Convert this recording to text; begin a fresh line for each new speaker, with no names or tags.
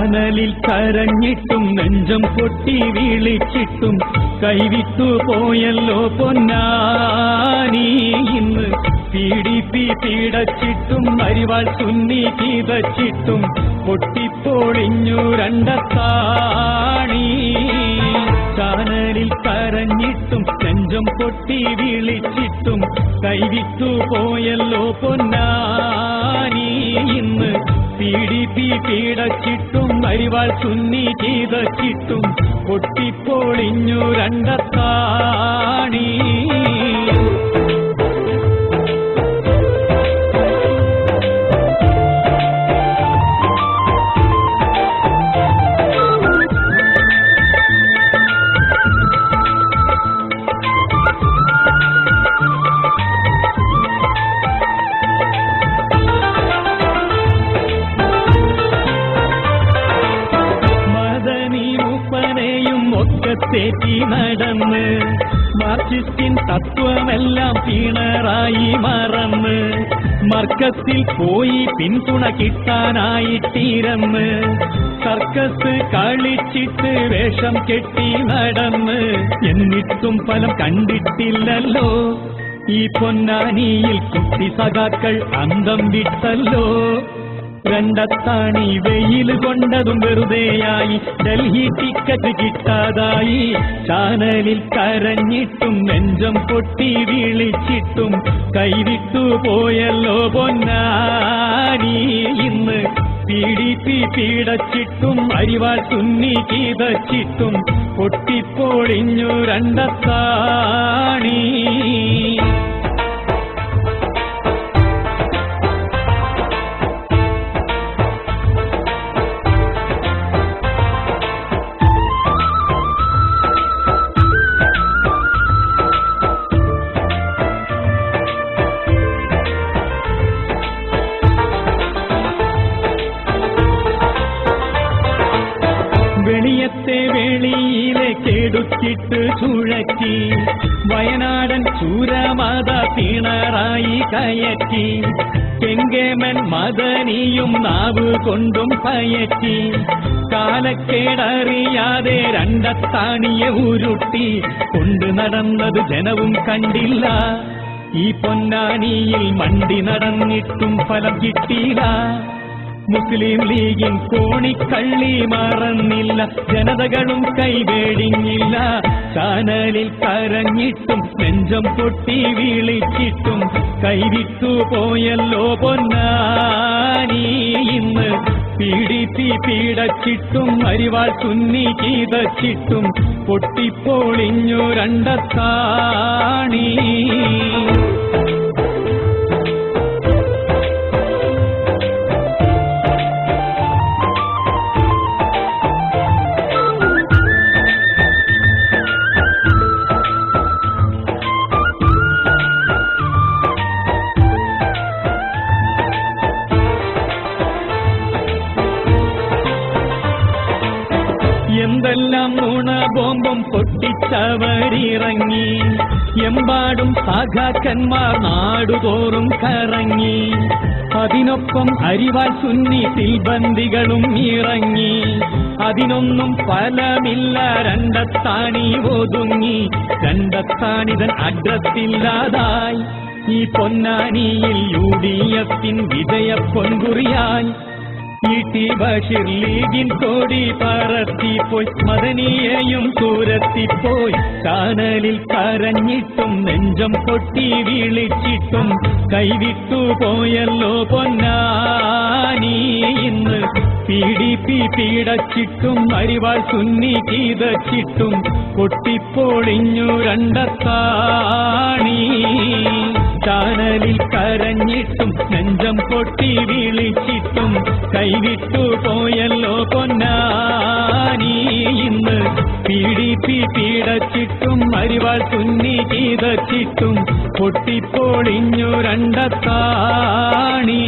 ചാനലിൽ കരഞ്ഞിട്ടും നെഞ്ചം പൊട്ടി വിളിച്ചിട്ടും കൈവിട്ടു പോയല്ലോ പൊന്നാനി. ഇന്ന് PDP പീഡച്ചിട്ടും അരിവാൾ സുന്നി ചീതച്ചിട്ടും പൊട്ടിപ്പൊളിഞ്ഞു രണ്ടത്താണി. ചാനലിൽ കരഞ്ഞിട്ടും നെഞ്ചം പൊട്ടി വിളിച്ചിട്ടും കൈവിട്ടു പോയല്ലോ പൊന്നാനി. ഇന്ന് PDP പീഡച്ചിട്ടും അരിവാൾ സുന്നി ചീതച്ചിട്ടും പൊട്ടിപ്പൊളിഞ്ഞു രണ്ടത്താണി. തെറ്റി നടന്ന് മാർക്സിസ്റ്റിൻ തത്വമെല്ലാം പിണറായി മറന്ന് മർക്കസിൽ പോയി പിന്തുണ കിട്ടാനായിട്ടിരന്ന് സർക്കസ് കളിച്ചിട്ട് വേഷം കെട്ടി നടന്ന് എന്നിട്ടും ഫലം കണ്ടിട്ടില്ലല്ലോ ഈ പൊന്നാനിയിൽ കുട്ടി സഖാക്കൾ അന്തം വിട്ടല്ലോ. രണ്ടത്താണി വെയിൽ കൊണ്ടതും വെറുതെയായി, ഡൽഹി ടിക്കറ്റ് കിട്ടാതായി. ചാനലിൽ കരഞ്ഞിട്ടും നെഞ്ചം പൊട്ടി വിളിച്ചിട്ടും കൈവിട്ടു പോയല്ലോ പൊന്നാനി. ഇന്ന് PDP പീഡച്ചിട്ടും അരിവാൾ സുന്നി ചീതച്ചിട്ടും പൊട്ടിപ്പൊളിഞ്ഞു രണ്ടത്താണി. വെളിയത്തെ വെളിയിലെ കെടുത്തിട്ട് ചുഴറ്റി വയനാടൻ ചൂരമത പിണറായി കയറ്റി. കെങ്കേമൻ മദനിയും നാവ് കൊണ്ടും പയറ്റി. കാലക്കേടറിയാതെ രണ്ടത്താണിയെ ഉരുട്ടി കൊണ്ടു നടന്നത് ജനവും കണ്ടില്ല. ഈ പൊന്നാനിയിൽ മണ്ടി നടന്നിട്ടും ഫലം കിട്ടിയില്ല. മുസ്ലിം ലീഗിൻ കോണിക്കള്ളി മറന്നില്ല, ജനതകളും കൈവേടിഞ്ഞില്ല. ചാനലിൽ കരഞ്ഞിട്ടും നെഞ്ചം പൊട്ടി വിളിച്ചിട്ടും കൈവിട്ടു പോയല്ലോ പൊന്നാനി. ഇന്ന് PDP പീഡച്ചിട്ടും അരിവാൾ സുന്നി ചീതച്ചിട്ടും പൊട്ടിപ്പൊളിഞ്ഞു രണ്ടത്താണി. എന്തെല്ലാം നുണ ബോംബും പൊട്ടിച്ചവരിറങ്ങി. എമ്പാടും സഖാക്കന്മാർ നാടുതോറും കറങ്ങി. അതിനൊപ്പം അരിവാൾ സുന്നി സിൽബന്ദികളും ഇറങ്ങി. അതിനൊന്നും ഫലമില്ല, രണ്ടത്താണി ഒതുങ്ങി. രണ്ടത്താണിതൻ അഗ്രത്തില്ലാതായി. ഈ പൊന്നാനിയിൽ UDF വിജയ പൊൻകുറിയായി. ET ബഷീർ ലീഗിൻ കോടി പറത്തിപ്പോയി, മദനിയെയും കൂരത്തിപ്പോയി. ചാനലിൽ കരഞ്ഞിട്ടും നെഞ്ചം പൊട്ടി വിളിച്ചിട്ടും കൈവിട്ടു പോയല്ലോ പൊന്നാനി. ഇന്ന് PDP പീഡച്ചിട്ടും അരിവാൾ സുന്നി ചീതച്ചിട്ടും പൊട്ടിപ്പൊളിഞ്ഞു രണ്ടത്താണി. ചാനലിൽ കരഞ്ഞിട്ടും നെഞ്ചം പൊട്ടി വിളിച്ചിട്ടും കൈവിട്ടു പോയല്ലോ പൊന്നാനി. ഇന്ന് PDP പീഡച്ചിട്ടും അരിവാൾ സുന്നി ചീതച്ചിട്ടും പൊട്ടിപ്പൊളിഞ്ഞു രണ്ടത്താണി.